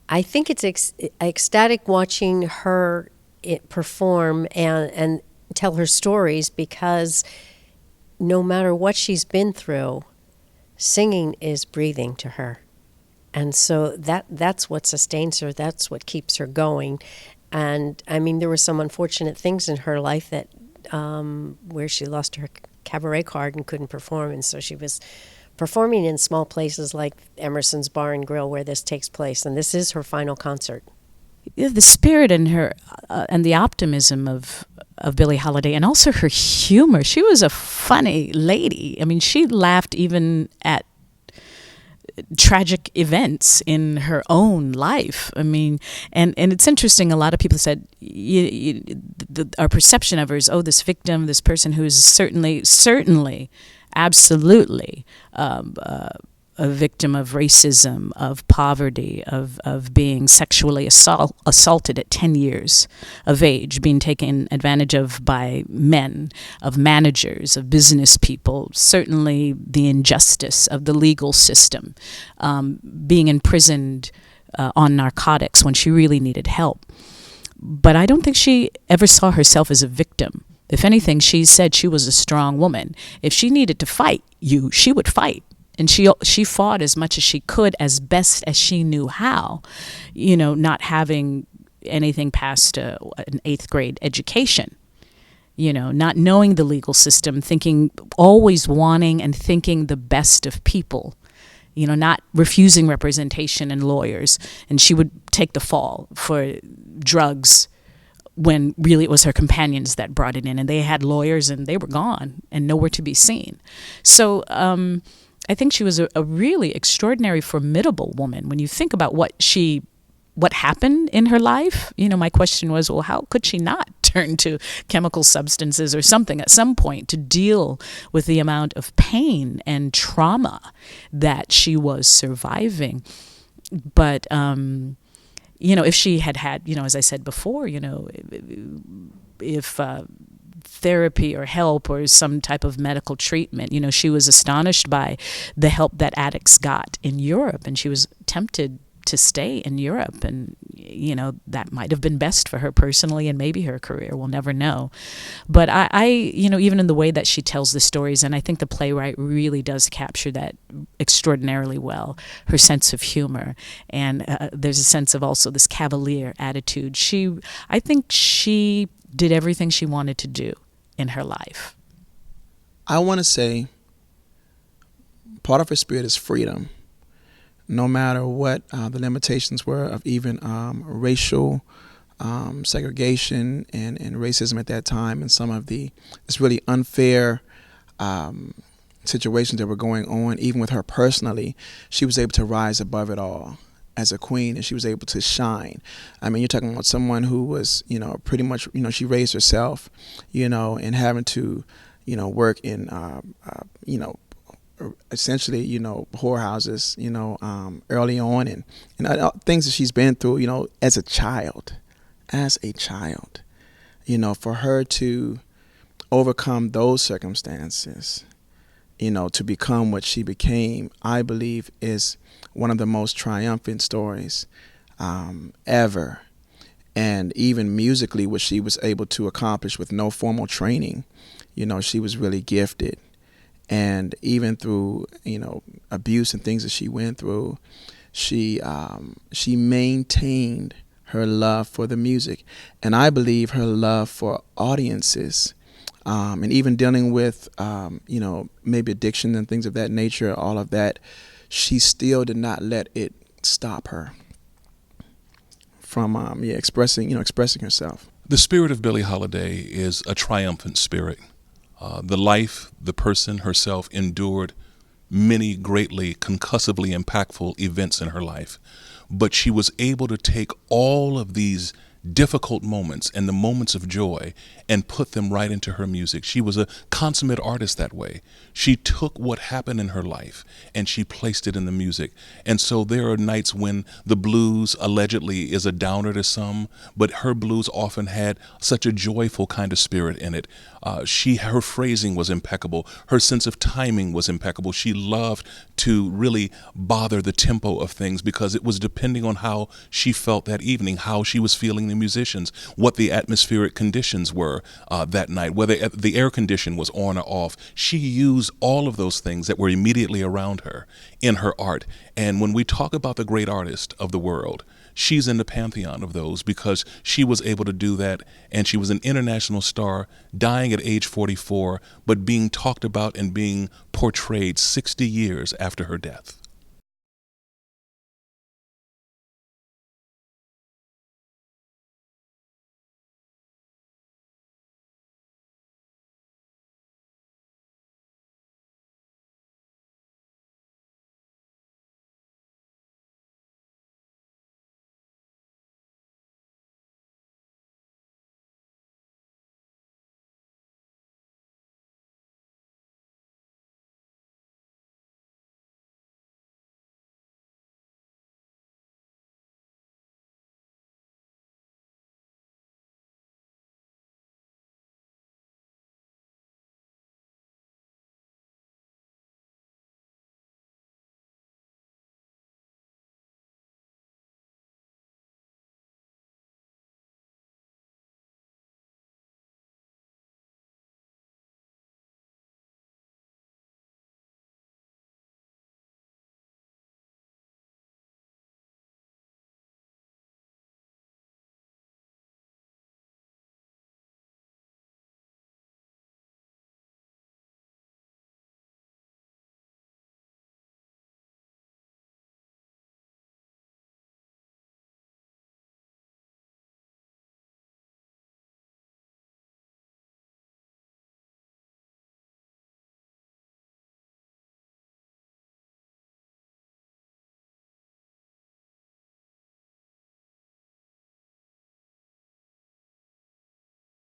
I think it's ecstatic watching her perform and tell her stories, because no matter what she's been through, singing is breathing to her. And so that's what sustains her. That's what keeps her going. And I mean, there were some unfortunate things in her life that where she lost her cabaret card and couldn't perform. And so she was performing in small places like Emerson's Bar and Grill, where this takes place. And this is her final concert. Yeah, the spirit in her and the optimism of Billie Holiday, and also her humor. She was a funny lady. I mean, she laughed even at tragic events in her own life. I mean, and it's interesting. A lot of people said our perception of her is, oh, this victim, this person who is certainly, absolutely a victim of racism, of poverty, of being sexually assaulted at 10 years of age, being taken advantage of by men, of managers, of business people, certainly the injustice of the legal system, being imprisoned on narcotics when she really needed help. But I don't think she ever saw herself as a victim. If anything, she said she was a strong woman. If she needed to fight you, she would fight. And she fought as much as she could, as best as she knew how, not having anything past an 8th grade education, not knowing the legal system, always wanting and thinking the best of people, not refusing representation and lawyers. And she would take the fall for drugs when really it was her companions that brought it in, and they had lawyers and they were gone and nowhere to be seen. So, I think she was a really extraordinary, formidable woman. When you think about what happened in her life, my question was, well, how could she not turn to chemical substances or something at some point to deal with the amount of pain and trauma that she was surviving? But, if she had, as I said before, if therapy or help or some type of medical treatment. She was astonished by the help that addicts got in Europe, and she was tempted to stay in Europe, and that might have been best for her personally and maybe her career. We'll never know. But I even in the way that she tells the stories, and I think the playwright really does capture that extraordinarily well, her sense of humor, and there's a sense of also this cavalier attitude. I think she did everything she wanted to do in her life. I want to say part of her spirit is freedom. No matter what the limitations were of even racial segregation and racism at that time, and some of this really unfair situations that were going on, even with her personally, she was able to rise above it all as a queen, and she was able to shine. I mean, you're talking about someone who was, pretty much, she raised herself, and having to, work in, essentially, whorehouses, early on, and things that she's been through, as a child, for her to overcome those circumstances, to become what she became, I believe is one of the most triumphant stories ever. And even musically, what she was able to accomplish with no formal training, she was really gifted. And even through, abuse and things that she went through, she maintained her love for the music. And I believe her love for audiences, and even dealing with, maybe addiction and things of that nature, all of that, she still did not let it stop her from expressing herself. The spirit of Billie Holiday is a triumphant spirit. The person herself endured many greatly concussively impactful events in her life, but she was able to take all of these difficult moments and the moments of joy and put them right into her music. She was a consummate artist that way. She took what happened in her life and she placed it in the music. And so there are nights when the blues allegedly is a downer to some, but her blues often had such a joyful kind of spirit in it. Her phrasing was impeccable. Her sense of timing was impeccable. She loved to really bother the tempo of things because it was depending on how she felt that evening, how she was feeling the musicians, what the atmospheric conditions were that night, whether the air condition was on or off. She used all of those things that were immediately around her in her art. And when we talk about the great artist of the world, she's in the pantheon of those because she was able to do that, and she was an international star, dying at age 44, but being talked about and being portrayed 60 years after her death.